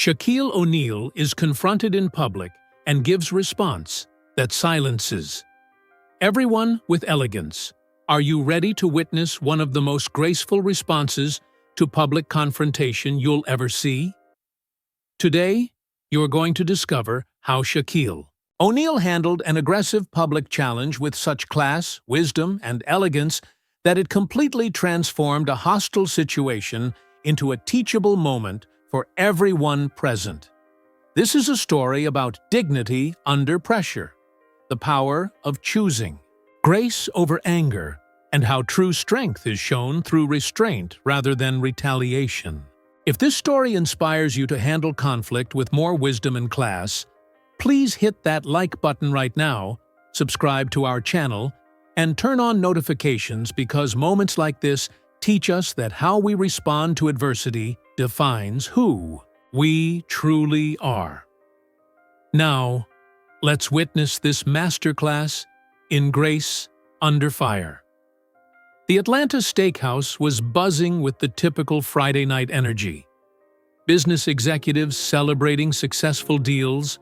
Shaquille O'Neal is confronted in public and gives response that silences everyone with elegance. Are you ready to witness one of the most graceful responses to public confrontation you'll ever see? Today, you're going to discover how Shaquille O'Neal handled an aggressive public challenge with such class, wisdom, and elegance that it completely transformed a hostile situation into a teachable moment for everyone present. This is a story about dignity under pressure, the power of choosing, grace over anger, and how true strength is shown through restraint rather than retaliation. If this story inspires you to handle conflict with more wisdom and class, please hit that like button right now, subscribe to our channel, and turn on notifications because moments like this teach us that how we respond to adversity defines who we truly are. Now, let's witness this masterclass in grace under fire. The Atlanta Steakhouse was buzzing with the typical Friday night energy. Business executives celebrating successful deals,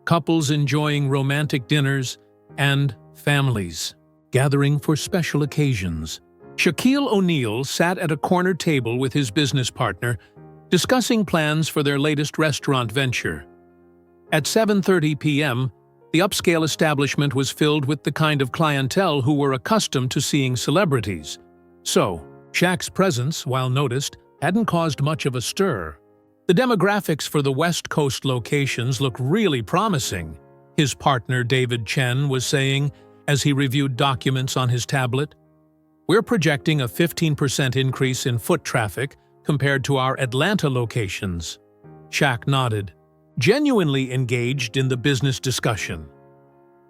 couples enjoying romantic dinners, and families gathering for special occasions. Shaquille O'Neal sat at a corner table with his business partner, discussing plans for their latest restaurant venture. At 7:30 p.m., the upscale establishment was filled with the kind of clientele who were accustomed to seeing celebrities. So, Shaq's presence, while noticed, hadn't caused much of a stir. The demographics for the West Coast locations look really promising, his partner David Chen was saying as he reviewed documents on his tablet. We're projecting a 15% increase in foot traffic compared to our Atlanta locations. Shaq nodded, genuinely engaged in the business discussion.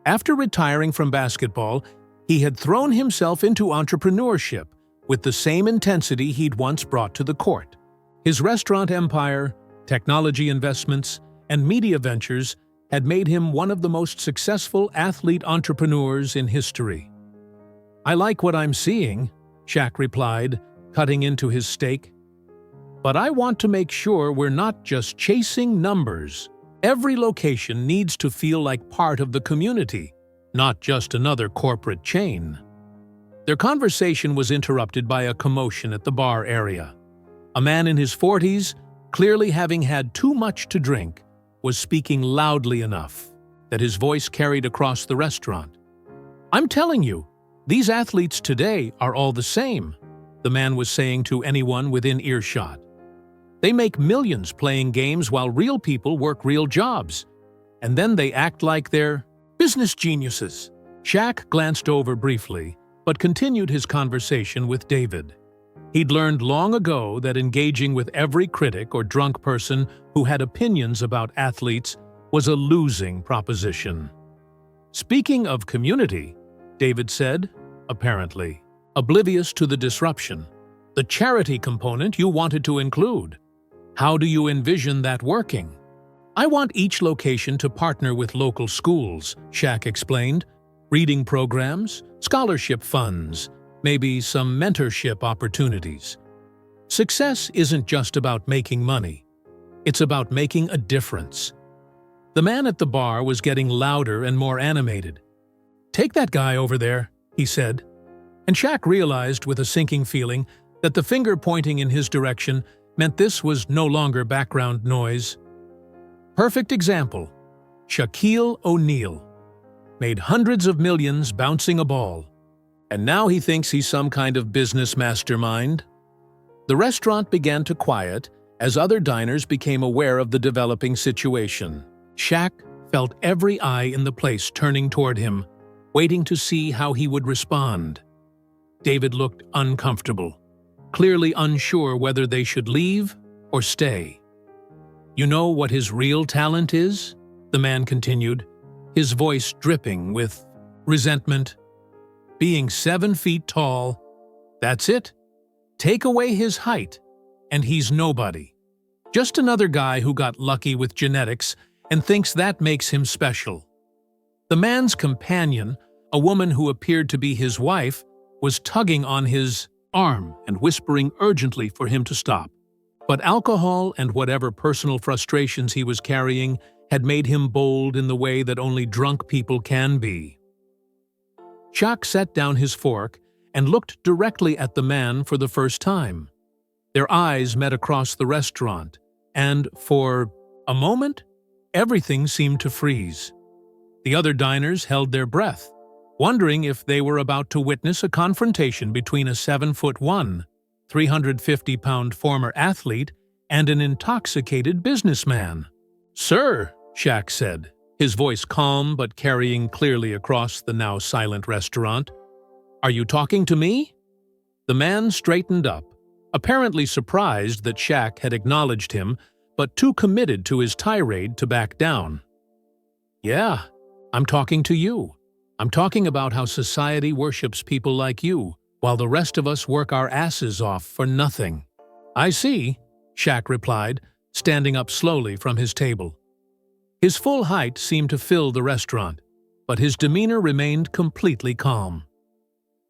After retiring from basketball, he had thrown himself into entrepreneurship with the same intensity he'd once brought to the court. His restaurant empire, technology investments, and media ventures had made him one of the most successful athlete entrepreneurs in history. I like what I'm seeing, Shaq replied, cutting into his steak. But I want to make sure we're not just chasing numbers. Every location needs to feel like part of the community, not just another corporate chain. Their conversation was interrupted by a commotion at the bar area. A man in his 40s, clearly having had too much to drink, was speaking loudly enough that his voice carried across the restaurant. I'm telling you, these athletes today are all the same, the man was saying to anyone within earshot. They make millions playing games while real people work real jobs, and then they act like they're business geniuses. Shaq glanced over briefly, but continued his conversation with David. He'd learned long ago that engaging with every critic or drunk person who had opinions about athletes was a losing proposition. Speaking of community, David said, apparently oblivious to the disruption, the charity component you wanted to include. How do you envision that working? I want each location to partner with local schools, Shaq explained, reading programs, scholarship funds, maybe some mentorship opportunities. Success isn't just about making money. It's about making a difference. The man at the bar was getting louder and more animated. Take that guy over there, he said. And Shaq realized with a sinking feeling that the finger pointing in his direction meant this was no longer background noise. Perfect example. Shaquille O'Neal made hundreds of millions bouncing a ball, and now he thinks he's some kind of business mastermind. The restaurant began to quiet as other diners became aware of the developing situation. Shaq felt every eye in the place turning toward him, waiting to see how he would respond. David looked uncomfortable, clearly unsure whether they should leave or stay. You know what his real talent is? The man continued, his voice dripping with resentment. Being 7 feet tall, that's it. Take away his height, and he's nobody. Just another guy who got lucky with genetics and thinks that makes him special. The man's companion, a woman who appeared to be his wife, was tugging on his arm and whispering urgently for him to stop. But alcohol and whatever personal frustrations he was carrying had made him bold in the way that only drunk people can be. Shaq set down his fork and looked directly at the man for the first time. Their eyes met across the restaurant, and for a moment, everything seemed to freeze. The other diners held their breath, wondering if they were about to witness a confrontation between a 7'1", 350-pound former athlete and an intoxicated businessman. "Sir," Shaq said, his voice calm but carrying clearly across the now silent restaurant, "are you talking to me?" The man straightened up, apparently surprised that Shaq had acknowledged him, but too committed to his tirade to back down. "Yeah, I'm talking to you. I'm talking about how society worships people like you, while the rest of us work our asses off for nothing." "I see," Shaq replied, standing up slowly from his table. His full height seemed to fill the restaurant, but his demeanor remained completely calm.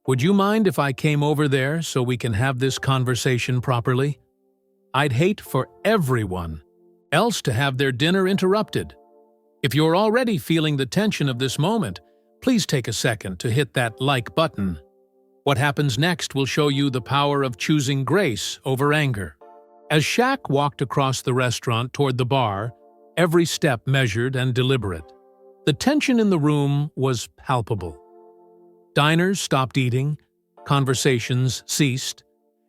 "Would you mind if I came over there so we can have this conversation properly? I'd hate for everyone else to have their dinner interrupted. If you're already feeling the tension of this moment, please take a second to hit that like button. What happens next will show you the power of choosing grace over anger." As Shaq walked across the restaurant toward the bar, every step measured and deliberate, the tension in the room was palpable. Diners stopped eating, conversations ceased,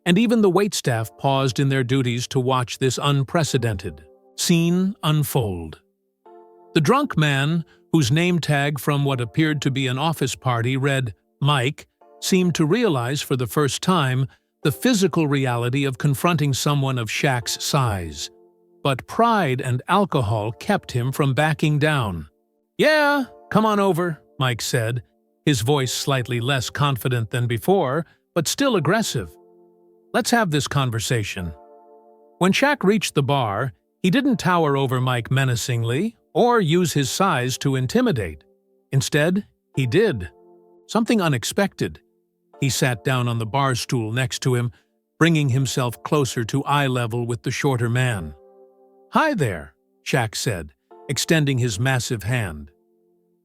and even the waitstaff paused in their duties to watch this unprecedented scene unfold. The drunk man, whose name tag from what appeared to be an office party read Mike, seemed to realize for the first time the physical reality of confronting someone of Shaq's size. But pride and alcohol kept him from backing down. "Yeah, come on over," Mike said, his voice slightly less confident than before, but still aggressive. "Let's have this conversation." When Shaq reached the bar, he didn't tower over Mike menacingly or use his size to intimidate. Instead, he did something unexpected. He sat down on the bar stool next to him, bringing himself closer to eye level with the shorter man. "Hi there," Shaq said, extending his massive hand.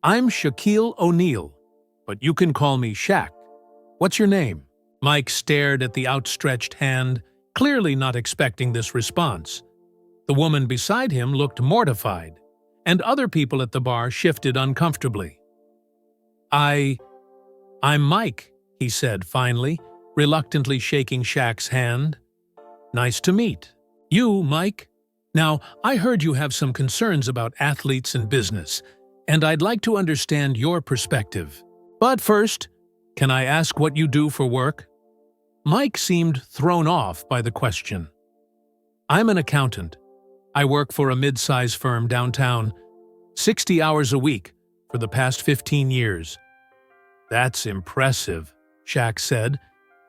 "I'm Shaquille O'Neal, but you can call me Shaq. What's your name?" Mike stared at the outstretched hand, clearly not expecting this response. The woman beside him looked mortified, and other people at the bar shifted uncomfortably. I'm Mike," he said finally, reluctantly shaking Shaq's hand. "Nice to meet you, Mike. Now, I heard you have some concerns about athletes and business, and I'd like to understand your perspective. But first, can I ask what you do for work?" Mike seemed thrown off by the question. "I'm an accountant. I work for a mid-size firm downtown, 60 hours a week for the past 15 years. "That's impressive," Shaq said,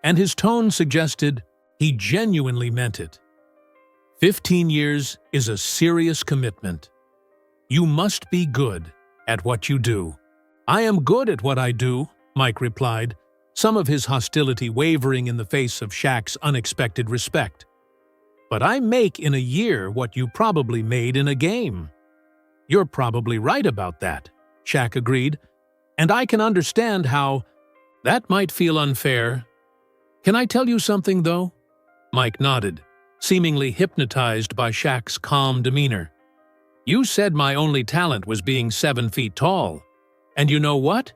and his tone suggested he genuinely meant it. 15 years is a serious commitment. You must be good at what you do." "I am good at what I do," Mike replied, some of his hostility wavering in the face of Shaq's unexpected respect. "But I make in a year what you probably made in a game." "You're probably right about that," Shaq agreed, "and I can understand how that might feel unfair. Can I tell you something, though?" Mike nodded, seemingly hypnotized by Shaq's calm demeanor. "You said my only talent was being 7 feet tall. And you know what?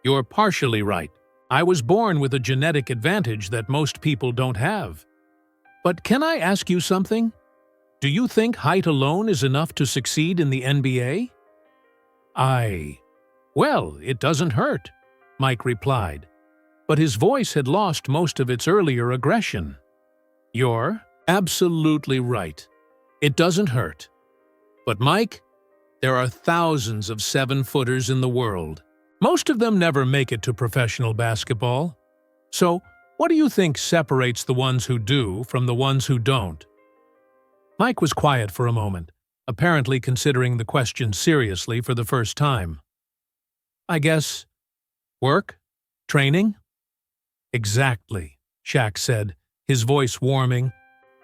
You're partially right. I was born with a genetic advantage that most people don't have. But can I ask you something? Do you think height alone is enough to succeed in the NBA?" Well, it doesn't hurt," Mike replied, but his voice had lost most of its earlier aggression. "You're absolutely right. It doesn't hurt. But Mike, there are thousands of 7-footers in the world. Most of them never make it to professional basketball. So, what do you think separates the ones who do from the ones who don't?" Mike was quiet for a moment, apparently considering the question seriously for the first time. "I guess work? Training?" "Exactly," Shaq said, his voice warming.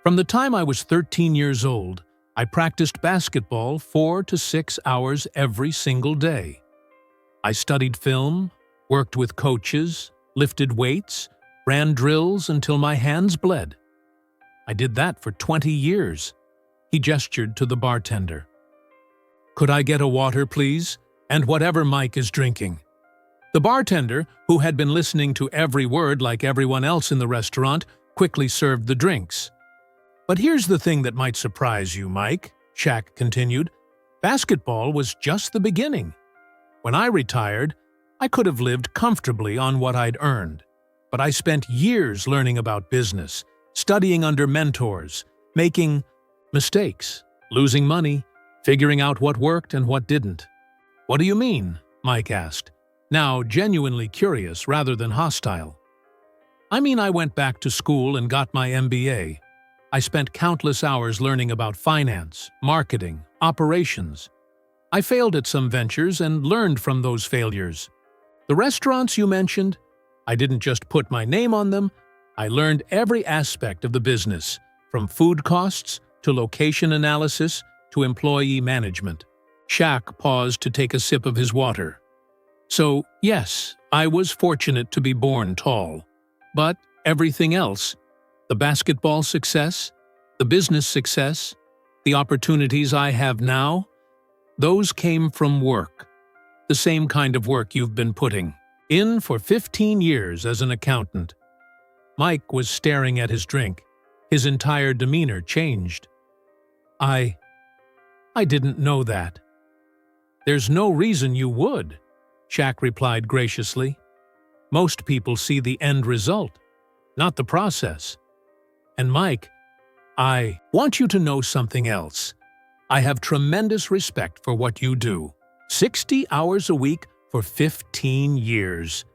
From the time I was 13 years old, I practiced basketball 4 to 6 hours every single day. I studied film, worked with coaches, lifted weights, ran drills until my hands bled. I did that for 20 years. He gestured to the bartender. Could I get a water, please? And whatever Mike is drinking. The bartender, who had been listening to every word like everyone else in the restaurant, quickly served the drinks. But here's the thing that might surprise you, Mike, Shaq continued. Basketball was just the beginning. When I retired, I could have lived comfortably on what I'd earned. But I spent years learning about business, studying under mentors, making mistakes, losing money, figuring out what worked and what didn't. What do you mean? Mike asked, now genuinely curious rather than hostile. I mean, I went back to school and got my MBA. I spent countless hours learning about finance, marketing, operations. I failed at some ventures and learned from those failures. The restaurants you mentioned, I didn't just put my name on them, I learned every aspect of the business, from food costs to location analysis to employee management. Shaq paused to take a sip of his water. So, yes, I was fortunate to be born tall. But everything else, the basketball success, the business success, the opportunities I have now, those came from work. The same kind of work you've been putting in for 15 years as an accountant. Mike was staring at his drink. His entire demeanor changed. I didn't know that. There's no reason you would, Shaq replied graciously. Most people see the end result, not the process. And Mike, I want you to know something else. I have tremendous respect for what you do. 60 hours a week for 15 years.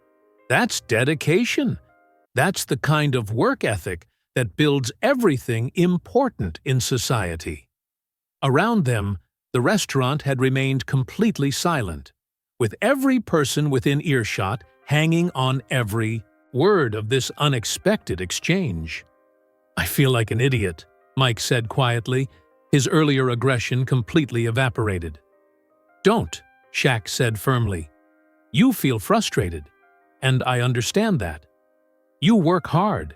That's dedication. That's the kind of work ethic that builds everything important in society. Around them, the restaurant had remained completely silent, with every person within earshot hanging on every word of this unexpected exchange. I feel like an idiot, Mike said quietly, his earlier aggression completely evaporated. Don't, Shaq said firmly. You feel frustrated, and I understand that. You work hard.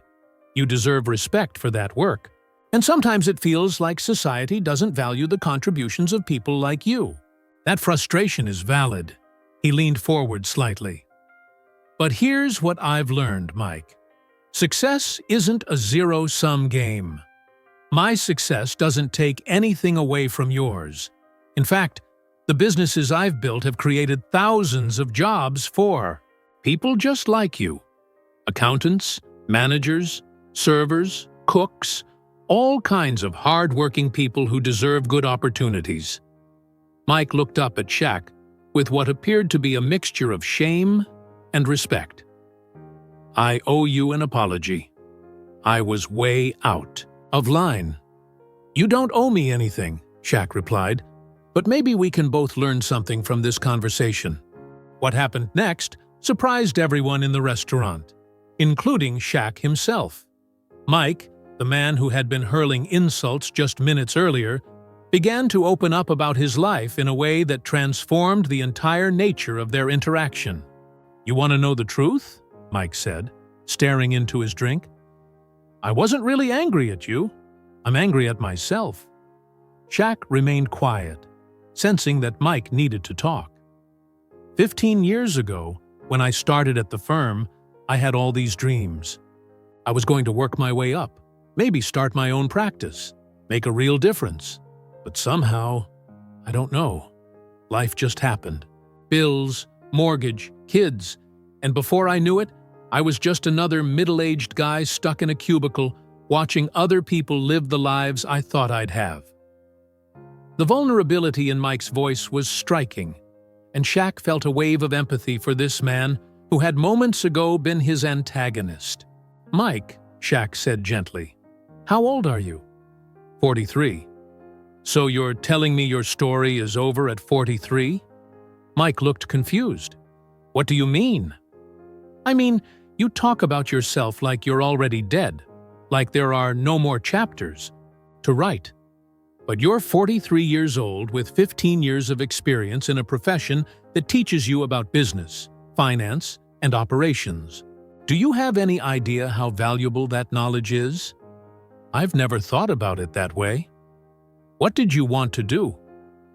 You deserve respect for that work. And sometimes it feels like society doesn't value the contributions of people like you. That frustration is valid. He leaned forward slightly. But here's what I've learned, Mike. Success isn't a zero-sum game. My success doesn't take anything away from yours. In fact, the businesses I've built have created thousands of jobs for people just like you. Accountants, managers, servers, cooks, all kinds of hard-working people who deserve good opportunities. Mike looked up at Shaq with what appeared to be a mixture of shame and respect. I owe you an apology. I was way out of line. You don't owe me anything, Shaq replied, but maybe we can both learn something from this conversation. What happened next surprised everyone in the restaurant, including Shaq himself. Mike, the man who had been hurling insults just minutes earlier, began to open up about his life in a way that transformed the entire nature of their interaction. You want to know the truth? Mike said, staring into his drink. I wasn't really angry at you. I'm angry at myself. Shaq remained quiet, sensing that Mike needed to talk. 15 years ago, when I started at the firm, I had all these dreams. I was going to work my way up, maybe start my own practice, make a real difference. But somehow, I don't know, life just happened. Bills, mortgage, kids, and before I knew it, I was just another middle-aged guy stuck in a cubicle, watching other people live the lives I thought I'd have. The vulnerability in Mike's voice was striking, and Shaq felt a wave of empathy for this man who had moments ago been his antagonist. Mike, Shaq said gently, how old are you? 43. So you're telling me your story is over at 43? Mike looked confused. What do you mean? I mean, you talk about yourself like you're already dead. like there are no more chapters to write. But you're 43 years old with 15 years of experience in a profession that teaches you about business, finance, and operations. Do you have any idea how valuable that knowledge is? I've never thought about it that way. What did you want to do?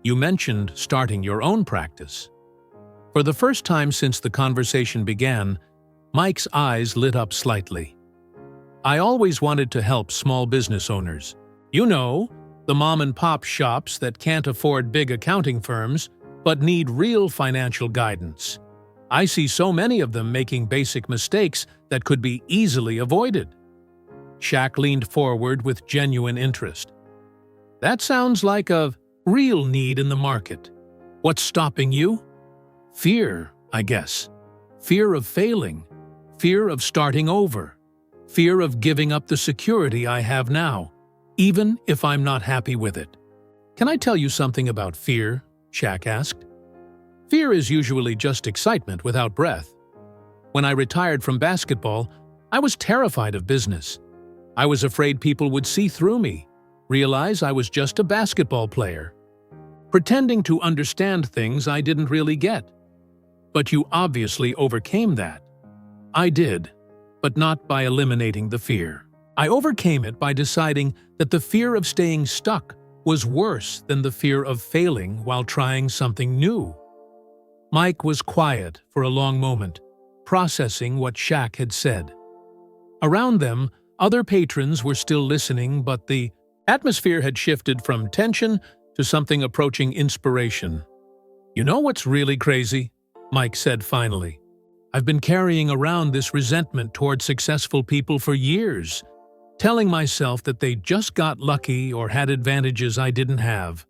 You mentioned starting your own practice. For the first time since the conversation began, Mike's eyes lit up slightly. I always wanted to help small business owners. You know, the mom-and-pop shops that can't afford big accounting firms but need real financial guidance. I see so many of them making basic mistakes that could be easily avoided. Shaq leaned forward with genuine interest. That sounds like a real need in the market. What's stopping you? Fear, I guess. Fear of failing. Fear of starting over. Fear of giving up the security I have now, even if I'm not happy with it. Can I tell you something about fear? Shaq asked. Fear is usually just excitement without breath. When I retired from basketball, I was terrified of business. I was afraid people would see through me, realize I was just a basketball player, pretending to understand things I didn't really get. But you obviously overcame that. I did, but not by eliminating the fear. I overcame it by deciding that the fear of staying stuck was worse than the fear of failing while trying something new. Mike was quiet for a long moment, processing what Shaq had said. Around them, other patrons were still listening, but the atmosphere had shifted from tension to something approaching inspiration. You know what's really crazy? Mike said finally. I've been carrying around this resentment toward successful people for years, telling myself that they just got lucky or had advantages I didn't have.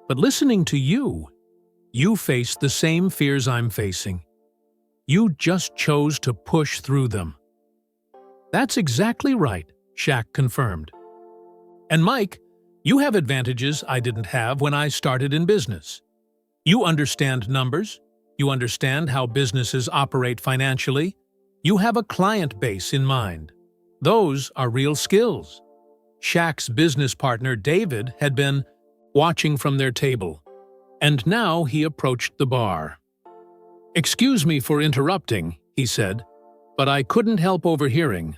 But listening to you, you faced the same fears I'm facing. You just chose to push through them. That's exactly right, Shaq confirmed. And Mike, you have advantages I didn't have when I started in business. You understand numbers. You understand how businesses operate financially. You have a client base in mind. Those are real skills. Shaq's business partner, David, had been watching from their table, and now he approached the bar. "Excuse me for interrupting," he said, "but I couldn't help overhearing.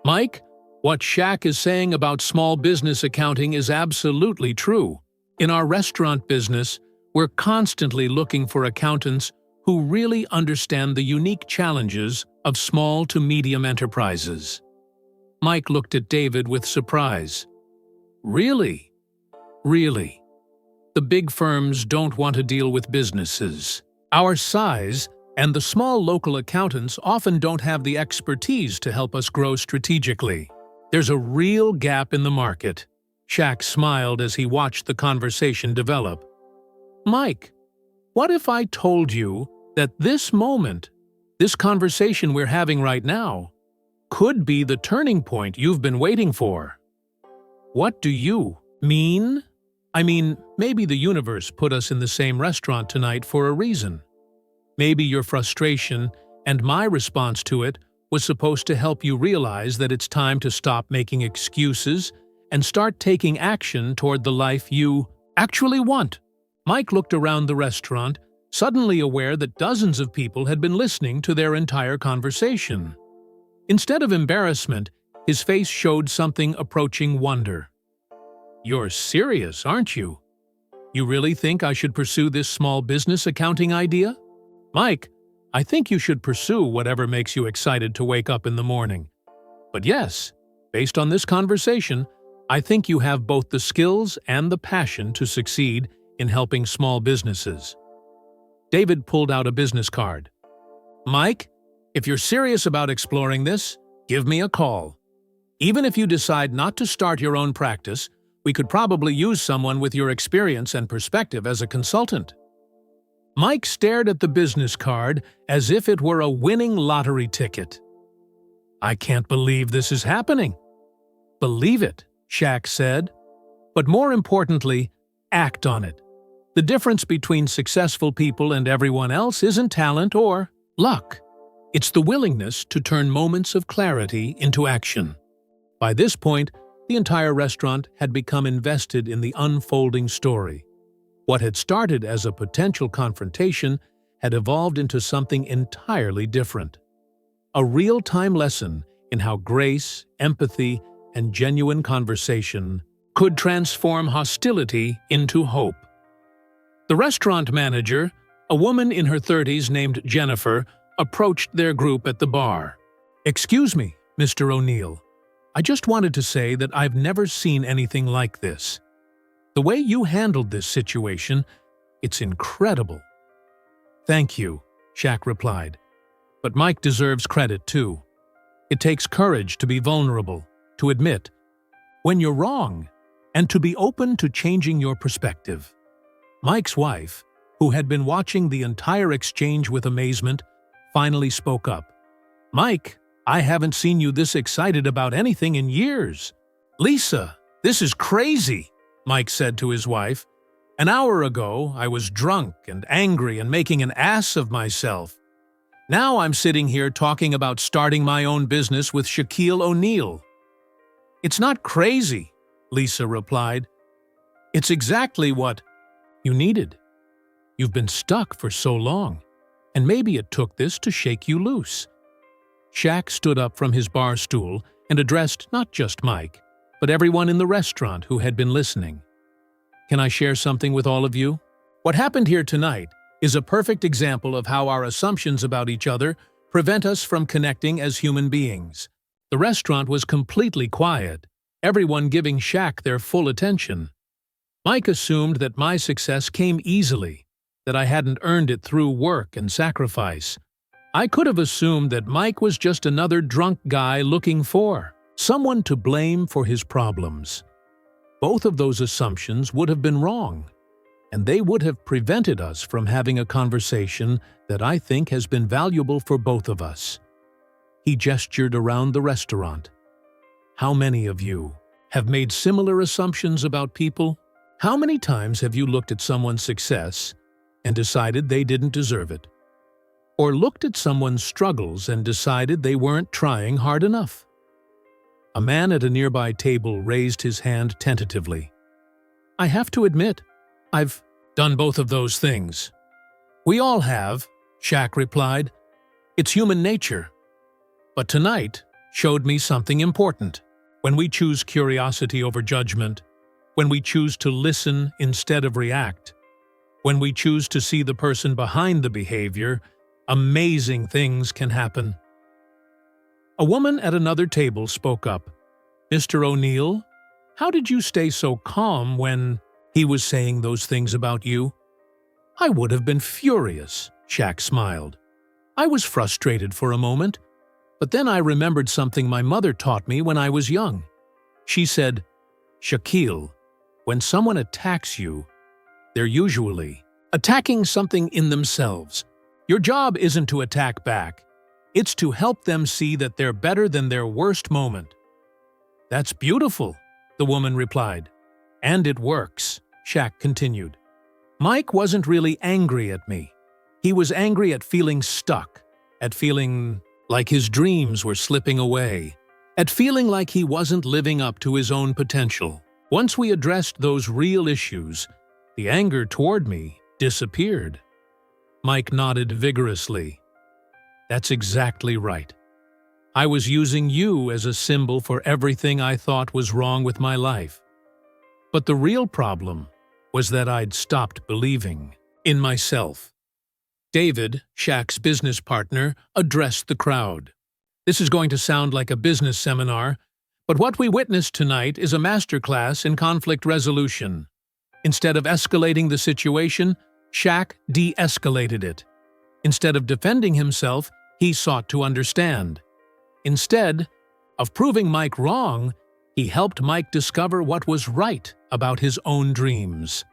Mike, what Shaq is saying about small business accounting is absolutely true. In our restaurant business, we're constantly looking for accountants who really understand the unique challenges of small to medium enterprises." Mike looked at David with surprise. Really? Really? The big firms don't want to deal with businesses our size, and the small local accountants often don't have the expertise to help us grow strategically. There's a real gap in the market. Shaq smiled as he watched the conversation develop. Mike, what if I told you that this moment, this conversation we're having right now, could be the turning point you've been waiting for? What do you mean? I mean, maybe the universe put us in the same restaurant tonight for a reason. Maybe your frustration and my response to it was supposed to help you realize that it's time to stop making excuses and start taking action toward the life you actually want. Mike looked around the restaurant, suddenly aware that dozens of people had been listening to their entire conversation. Instead of embarrassment, his face showed something approaching wonder. You're serious, aren't you? You really think I should pursue this small business accounting idea? Mike, I think you should pursue whatever makes you excited to wake up in the morning. But yes, based on this conversation, I think you have both the skills and the passion to succeed in helping small businesses. David pulled out a business card. Mike, if you're serious about exploring this, give me a call. Even if you decide not to start your own practice, we could probably use someone with your experience and perspective as a consultant. Mike stared at the business card as if it were a winning lottery ticket. I can't believe this is happening. Believe it, Shaq said. But more importantly, act on it. The difference between successful people and everyone else isn't talent or luck. It's the willingness to turn moments of clarity into action. By this point, the entire restaurant had become invested in the unfolding story. What had started as a potential confrontation had evolved into something entirely different. A real-time lesson in how grace, empathy, and genuine conversation could transform hostility into hope. The restaurant manager, a woman in her 30s named Jennifer, approached their group at the bar. "Excuse me, Mr. O'Neill. I just wanted to say that I've never seen anything like this. The way you handled this situation, it's incredible." "Thank you," Shaq replied. "But Mike deserves credit too. It takes courage to be vulnerable, to admit when you're wrong, and to be open to changing your perspective." Mike's wife, who had been watching the entire exchange with amazement, finally spoke up. "Mike, I haven't seen you this excited about anything in years." "Lisa, this is crazy," Mike said to his wife. "An hour ago, I was drunk and angry and making an ass of myself. Now I'm sitting here talking about starting my own business with Shaquille O'Neal." "It's not crazy," Lisa replied. "It's exactly what you needed. You've been stuck for so long, and maybe it took this to shake you loose." Shaq stood up from his bar stool and addressed not just Mike, but everyone in the restaurant who had been listening. "Can I share something with all of you? What happened here tonight is a perfect example of how our assumptions about each other prevent us from connecting as human beings." The restaurant was completely quiet, everyone giving Shaq their full attention. Mike assumed that my success came easily, that I hadn't earned it through work and sacrifice. I could have assumed that Mike was just another drunk guy looking for someone to blame for his problems. Both of those assumptions would have been wrong, and they would have prevented us from having a conversation that I think has been valuable for both of us. He gestured around the restaurant. How many of you have made similar assumptions about people? How many times have you looked at someone's success and decided they didn't deserve it? Or looked at someone's struggles and decided they weren't trying hard enough? A man at a nearby table raised his hand tentatively. "I have to admit, I've done both of those things." "We all have," Shaq replied. "It's human nature. But tonight showed me something important. When we choose curiosity over judgment, when we choose to listen instead of react, when we choose to see the person behind the behavior, amazing things can happen." A woman at another table spoke up. "Mr. O'Neill, how did you stay so calm when he was saying those things about you?" "I would have been furious," Shaq smiled. "I was frustrated for a moment, but then I remembered something my mother taught me when I was young. She said, 'Shaquille, when someone attacks you, they're usually attacking something in themselves. Your job isn't to attack back. It's to help them see that they're better than their worst moment.'" "That's beautiful," the woman replied. "And it works," Shaq continued. "Mike wasn't really angry at me. He was angry at feeling stuck, at feeling like his dreams were slipping away, at feeling like he wasn't living up to his own potential. Once we addressed those real issues, the anger toward me disappeared." Mike nodded vigorously. "That's exactly right. I was using you as a symbol for everything I thought was wrong with my life. But the real problem was that I'd stopped believing in myself." David, Shaq's business partner, addressed the crowd. "This is going to sound like a business seminar, but what we witnessed tonight is a masterclass in conflict resolution. Instead of escalating the situation, Shaq de-escalated it. Instead of defending himself, he sought to understand. Instead of proving Mike wrong, he helped Mike discover what was right about his own dreams."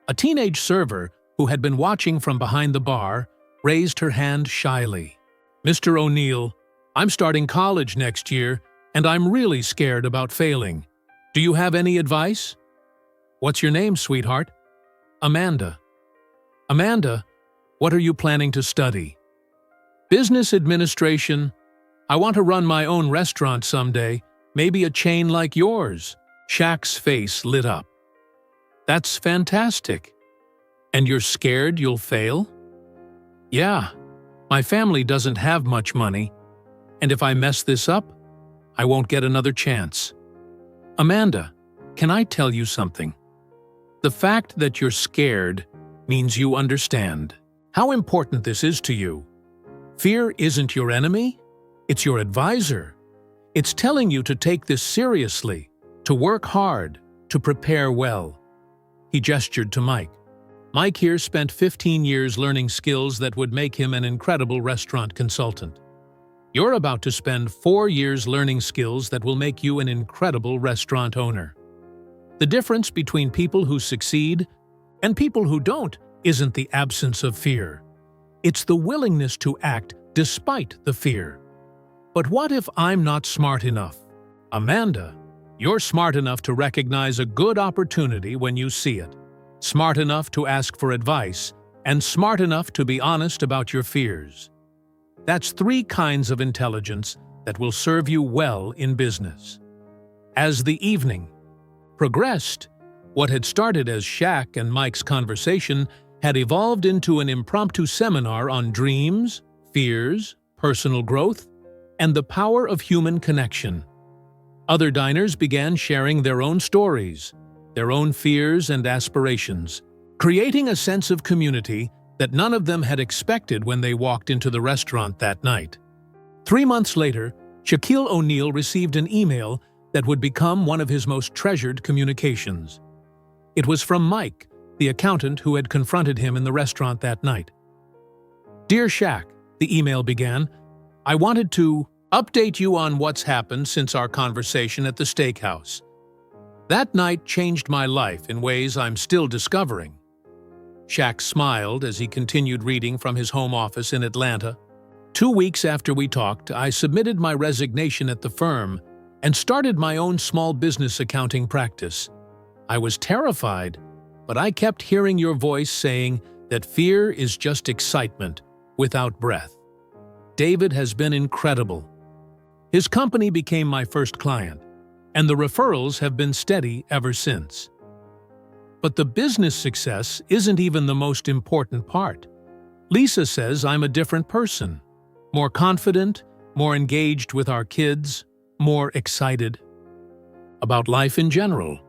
A teenage server, who had been watching from behind the bar, raised her hand shyly. "Mr. O'Neill, I'm starting college next year, and I'm really scared about failing. Do you have any advice?" "What's your name, sweetheart?" "Amanda." "Amanda, what are you planning to study?" "Business administration. I want to run my own restaurant someday, Maybe a chain like yours." Shaq's face lit up. "That's fantastic. And you're scared you'll fail?" "Yeah. My family doesn't have much money, and if I mess this up, I won't get another chance." "Amanda, can I tell you something? The fact that you're scared means you understand how important this is to you. Fear isn't your enemy, it's your advisor. It's telling you to take this seriously, to work hard, to prepare well." He gestured to Mike. Mike here spent 15 years learning skills that would make him an incredible restaurant consultant. You're about to spend 4 years learning skills that will make you an incredible restaurant owner. The difference between people who succeed and people who don't isn't the absence of fear. It's the willingness to act despite the fear. "But what if I'm not smart enough?" "Amanda, you're smart enough to recognize a good opportunity when you see it, smart enough to ask for advice, and smart enough to be honest about your fears. That's 3 kinds of intelligence that will serve you well in business." As the evening progressed, what had started as Shaq and Mike's conversation had evolved into an impromptu seminar on dreams, fears, personal growth, and the power of human connection. Other diners began sharing their own stories, their own fears and aspirations, creating a sense of community that none of them had expected when they walked into the restaurant that night. 3 months later, Shaquille O'Neal received an email that would become one of his most treasured communications. It was from Mike, the accountant who had confronted him in the restaurant that night. "Dear Shaq," the email began, "I wanted to update you on what's happened since our conversation at the steakhouse. That night changed my life in ways I'm still discovering." Shaq smiled as he continued reading from his home office in Atlanta. 2 weeks after we talked, I submitted my resignation at the firm and started my own small business accounting practice. I was terrified, but I kept hearing your voice saying that fear is just excitement without breath. David has been incredible. His company became my first client, and the referrals have been steady ever since. But the business success isn't even the most important part. Lisa says I'm a different person, more confident, more engaged with our kids, more excited about life in general.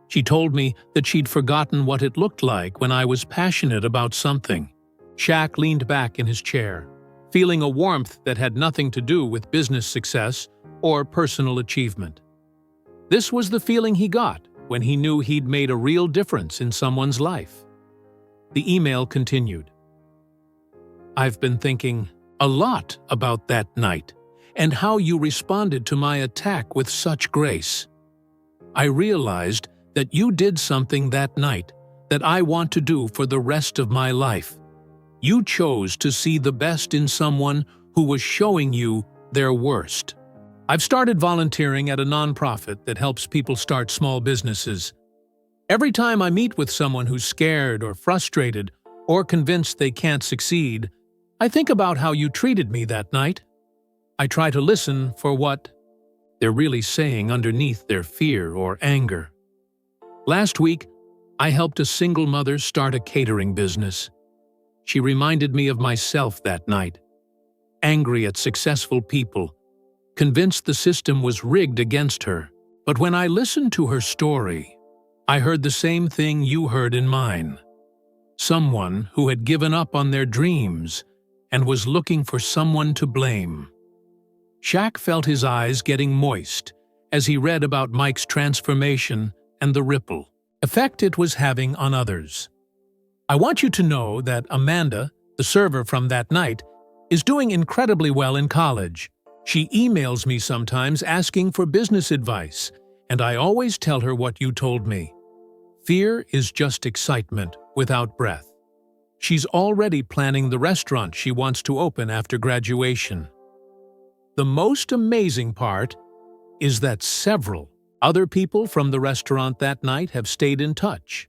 She told me that she'd forgotten what it looked like when I was passionate about something. Shaq leaned back in his chair, feeling a warmth that had nothing to do with business success or personal achievement. This was the feeling he got when he knew he'd made a real difference in someone's life. The email continued. "I've been thinking a lot about that night and how you responded to my attack with such grace. I realized that you did something that night that I want to do for the rest of my life. You chose to see the best in someone who was showing you their worst. I've started volunteering at a nonprofit that helps people start small businesses. Every time I meet with someone who's scared or frustrated or convinced they can't succeed, I think about how you treated me that night. I try to listen for what they're really saying underneath their fear or anger. Last week, I helped a single mother start a catering business. She reminded me of myself that night, angry at successful people, convinced the system was rigged against her. But when I listened to her story, I heard the same thing you heard in mine. Someone who had given up on their dreams and was looking for someone to blame." Shaq felt his eyes getting moist as he read about Mike's transformation and the ripple effect it was having on others. "I want you to know that Amanda, the server from that night, is doing incredibly well in college. She emails me sometimes asking for business advice, and I always tell her what you told me. Fear is just excitement without breath. She's already planning the restaurant she wants to open after graduation. The most amazing part is that several other people from the restaurant that night have stayed in touch.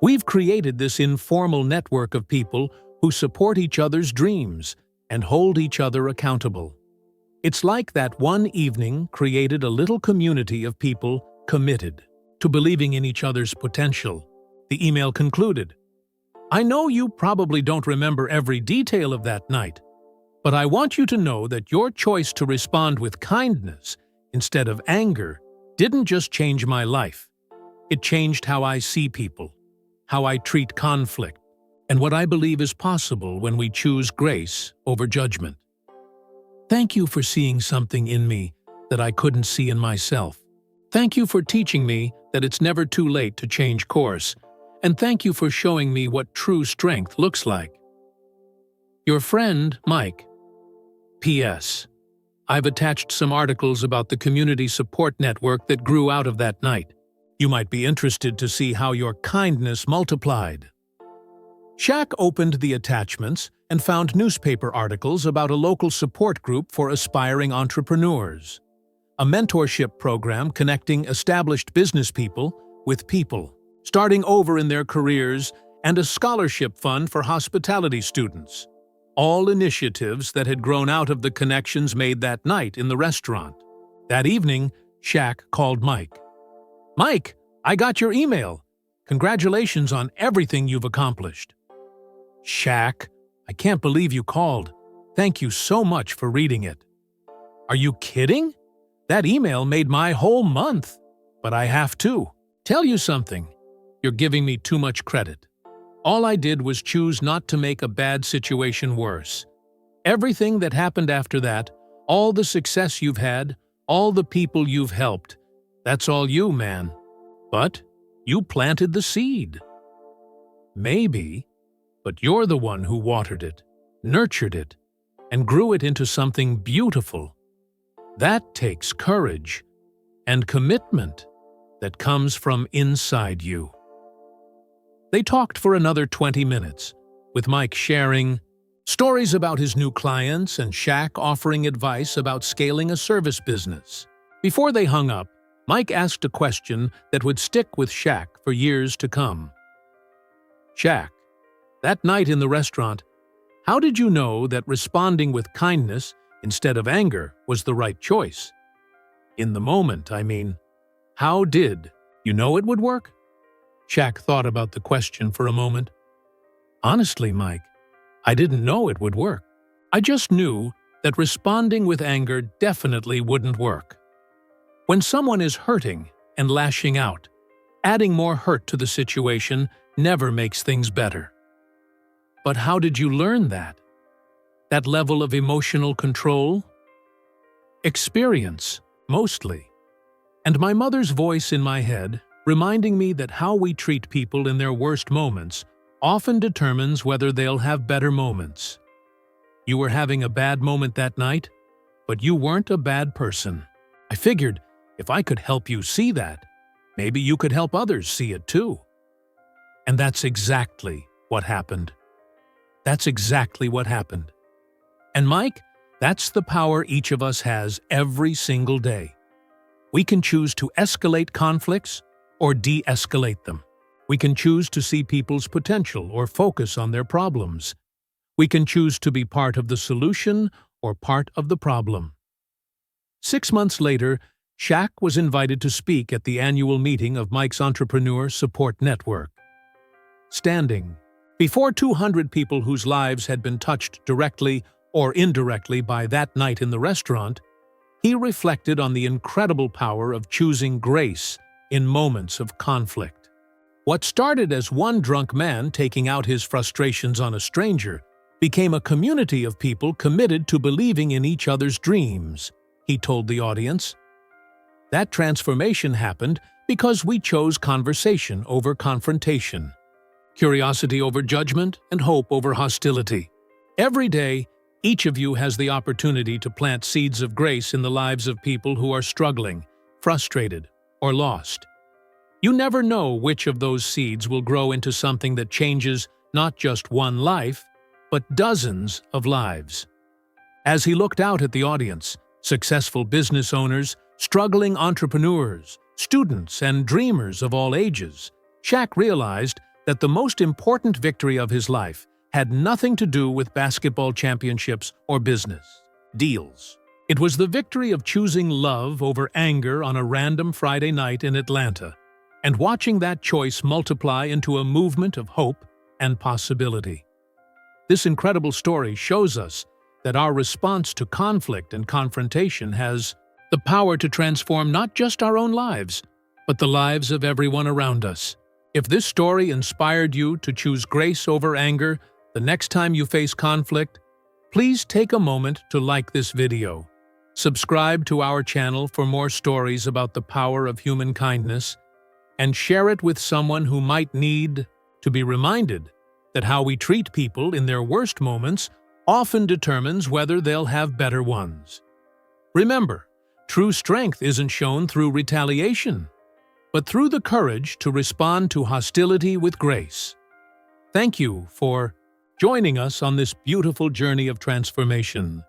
We've created this informal network of people who support each other's dreams and hold each other accountable. It's like that one evening created a little community of people committed to believing in each other's potential. The email concluded, "I know you probably don't remember every detail of that night, but I want you to know that your choice to respond with kindness instead of anger didn't just change my life. It changed how I see people, how I treat conflict, and what I believe is possible when we choose grace over judgment. Thank you for seeing something in me that I couldn't see in myself. Thank you for teaching me that it's never too late to change course, and thank you for showing me what true strength looks like. Your friend, Mike. P.S. I've attached some articles about the community support network that grew out of that night. You might be interested to see how your kindness multiplied." Shaq opened the attachments and found newspaper articles about a local support group for aspiring entrepreneurs, a mentorship program connecting established business people with people starting over in their careers, and a scholarship fund for hospitality students. All initiatives that had grown out of the connections made that night in the restaurant. That evening, Shaq called Mike. "Mike, I got your email. Congratulations on everything you've accomplished." "Shaq, I can't believe you called. Thank you so much for reading it." "Are you kidding? That email made my whole month. But I have to tell you something. You're giving me too much credit. All I did was choose not to make a bad situation worse. Everything that happened after that, all the success you've had, all the people you've helped, that's all you, man. But you planted the seed." "Maybe, but you're the one who watered it, nurtured it, and grew it into something beautiful. That takes courage and commitment that comes from inside you." They talked for another 20 minutes, with Mike sharing stories about his new clients and Shaq offering advice about scaling a service business. Before they hung up, Mike asked a question that would stick with Shaq for years to come. "Shaq, that night in the restaurant, how did you know that responding with kindness instead of anger was the right choice? In the moment, I mean. How did you know it would work?" Shaq thought about the question for a moment. "Honestly, Mike, I didn't know it would work. I just knew that responding with anger definitely wouldn't work. When someone is hurting and lashing out, adding more hurt to the situation never makes things better." "But how did you learn that? That level of emotional control?" "Experience, mostly. And my mother's voice in my head, reminding me that how we treat people in their worst moments often determines whether they'll have better moments. You were having a bad moment that night, but you weren't a bad person. I figured if I could help you see that, maybe you could help others see it too." And that's exactly what happened. That's exactly what happened. And Mike, that's the power each of us has every single day. We can choose to escalate conflicts or de-escalate them. We can choose to see people's potential or focus on their problems. We can choose to be part of the solution or part of the problem. 6 months later, Shaq was invited to speak at the annual meeting of Mike's Entrepreneur Support Network. Standing before 200 people whose lives had been touched directly or indirectly by that night in the restaurant, he reflected on the incredible power of choosing grace in moments of conflict. What started as one drunk man taking out his frustrations on a stranger became a community of people committed to believing in each other's dreams, he told the audience. That transformation happened because we chose conversation over confrontation, curiosity over judgment, and hope over hostility. Every day, each of you has the opportunity to plant seeds of grace in the lives of people who are struggling, frustrated, or lost. You never know which of those seeds will grow into something that changes not just one life, but dozens of lives. As he looked out at the audience, successful business owners, struggling entrepreneurs, students, and dreamers of all ages, Shaq realized that the most important victory of his life had nothing to do with basketball championships or business deals. It was the victory of choosing love over anger on a random Friday night in Atlanta, and watching that choice multiply into a movement of hope and possibility. This incredible story shows us that our response to conflict and confrontation has the power to transform not just our own lives, but the lives of everyone around us. If this story inspired you to choose grace over anger the next time you face conflict, please take a moment to like this video. Subscribe to our channel for more stories about the power of human kindness, and share it with someone who might need to be reminded that how we treat people in their worst moments often determines whether they'll have better ones. Remember, true strength isn't shown through retaliation, but through the courage to respond to hostility with grace. Thank you for joining us on this beautiful journey of transformation.